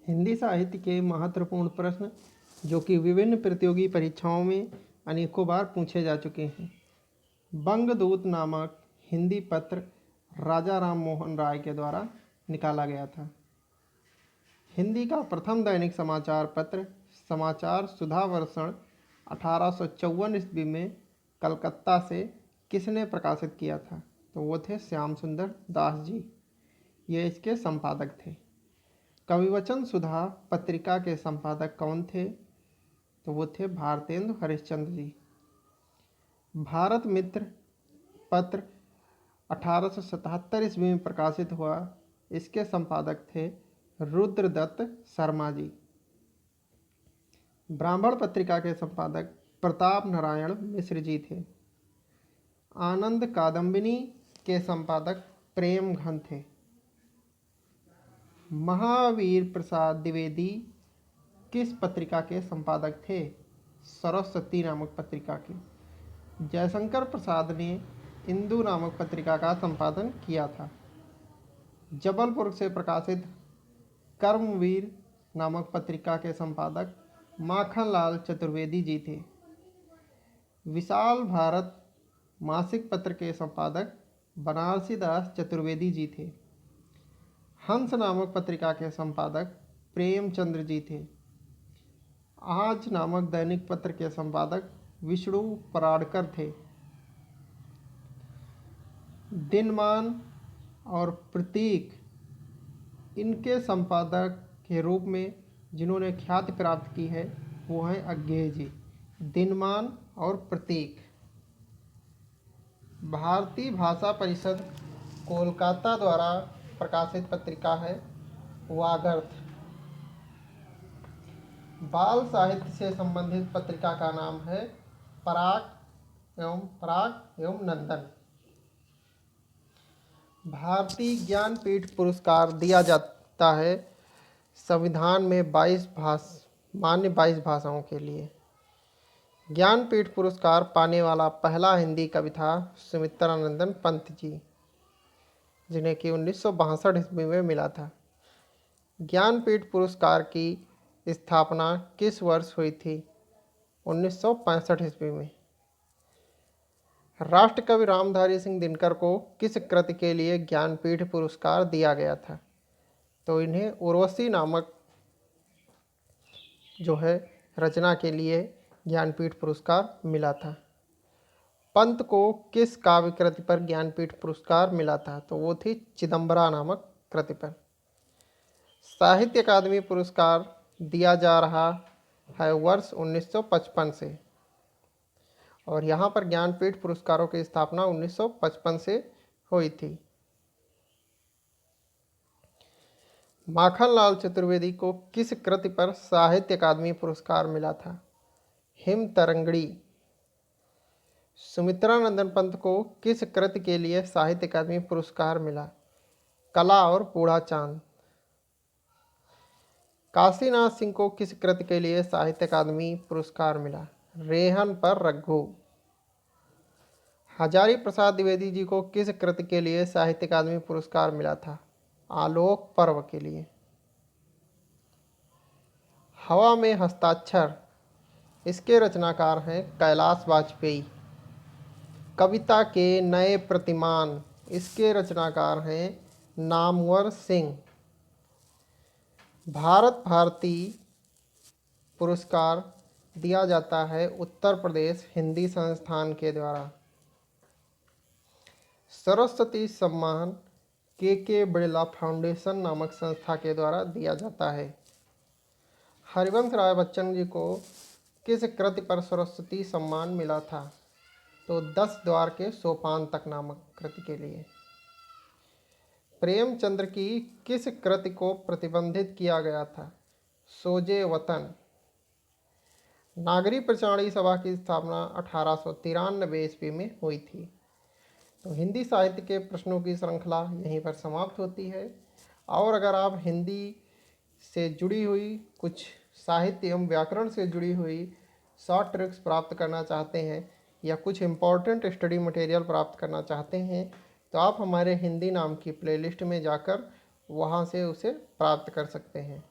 हिंदी साहित्य के महत्वपूर्ण प्रश्न जो कि विभिन्न प्रतियोगी परीक्षाओं में अनेकों बार पूछे जा चुके हैं। बंगदूत नामक हिंदी पत्र राजा राम मोहन राय के द्वारा निकाला गया था। हिंदी का प्रथम दैनिक समाचार पत्र समाचार सुधा वर्षण 1854 ईस्वी में कलकत्ता से किसने प्रकाशित किया था? तो वो थे श्याम सुंदर दास जी। ये इसके संपादक थे। कविवचन सुधा पत्रिका के संपादक कौन थे? तो वो थे भारतेंदु हरिश्चंद्र जी। भारत मित्र पत्र 1877 ईस्वी में प्रकाशित हुआ। इसके संपादक थे रुद्रदत्त शर्मा जी। ब्राह्मण पत्रिका के संपादक प्रताप नारायण मिश्र जी थे। आनंद कादम्बिनी के संपादक प्रेम घन थे। महावीर प्रसाद द्विवेदी किस पत्रिका के संपादक थे? सरस्वती नामक पत्रिका के। जयशंकर प्रसाद ने इंदु नामक पत्रिका का संपादन किया था। जबलपुर से प्रकाशित कर्मवीर नामक पत्रिका के संपादक माखनलाल चतुर्वेदी जी थे। विशाल भारत मासिक पत्र के संपादक बनारसी दास चतुर्वेदी जी थे। हंस नामक पत्रिका के संपादक प्रेमचंद्र जी थे। आज नामक दैनिक पत्र के संपादक विष्णु पराड़कर थे। दिनमान और प्रतीक इनके संपादक के रूप में जिन्होंने ख्याति प्राप्त की है वो हैं अज्ञेय जी। दिनमान और प्रतीक भारतीय भाषा परिषद कोलकाता द्वारा प्रकाशित पत्रिका है वागर्थ। बाल साहित्य से संबंधित पत्रिका का नाम है पराग एवं नंदन। भारतीय ज्ञानपीठ पुरस्कार दिया जाता है संविधान में 22 भाषाओं के लिए। ज्ञानपीठ पुरस्कार पाने वाला पहला हिंदी कवि था सुमित्रानंदन पंत जी, जिन्हें कि 1962 ईस्वी में मिला था। ज्ञानपीठ पुरस्कार की स्थापना किस वर्ष हुई थी? 1965 ईस्वी में। राष्ट्रकवि रामधारी सिंह दिनकर को किस कृति के लिए ज्ञानपीठ पुरस्कार दिया गया था? तो इन्हें उर्वशी नामक जो है रचना के लिए ज्ञानपीठ पुरस्कार मिला था। पंत को किस काव्य कृति पर ज्ञानपीठ पुरस्कार मिला था? तो वो थी चिदंबरा नामक कृति पर। साहित्य अकादमी पुरस्कार दिया जा रहा है वर्ष 1955 से, और यहाँ पर ज्ञानपीठ पुरस्कारों की स्थापना 1955 से हुई थी। माखनलाल चतुर्वेदी को किस कृति पर साहित्य अकादमी पुरस्कार मिला था? हिम तरंगड़ी। सुमित्रानंदन पंत को किस कृति के लिए साहित्य अकादमी पुरस्कार मिला? कला और बूढ़ा चांद। काशीनाथ सिंह को किस कृति के लिए साहित्य अकादमी पुरस्कार मिला? रेहन पर रघु। हजारी प्रसाद द्विवेदी जी को किस कृति के लिए साहित्य अकादमी पुरस्कार मिला था? आलोक पर्व के लिए। हवा में हस्ताक्षर इसके रचनाकार हैं कैलाश वाजपेयी। कविता के नए प्रतिमान इसके रचनाकार हैं नामवर सिंह। भारत भारती पुरस्कार दिया जाता है उत्तर प्रदेश हिंदी संस्थान के द्वारा। सरस्वती सम्मान के बिड़ला फाउंडेशन नामक संस्था के द्वारा दिया जाता है। हरिवंश राय बच्चन जी को किस कृति पर सरस्वती सम्मान मिला था? तो 10 द्वार के सोपान तक नामक कृति के लिए। प्रेमचंद्र की किस कृति को प्रतिबंधित किया गया था? सोजे वतन। नागरी प्रचारणी सभा की स्थापना 1893 ईस्वी में हुई थी। तो हिंदी साहित्य के प्रश्नों की श्रृंखला यहीं पर समाप्त होती है। और अगर आप हिंदी से जुड़ी हुई कुछ साहित्य एवं व्याकरण से जुड़ी हुई शॉर्ट ट्रिक्स प्राप्त करना चाहते हैं या कुछ इम्पॉर्टेंट स्टडी मटेरियल प्राप्त करना चाहते हैं तो आप हमारे हिंदी नाम की प्लेलिस्ट में जाकर वहाँ से उसे प्राप्त कर सकते हैं।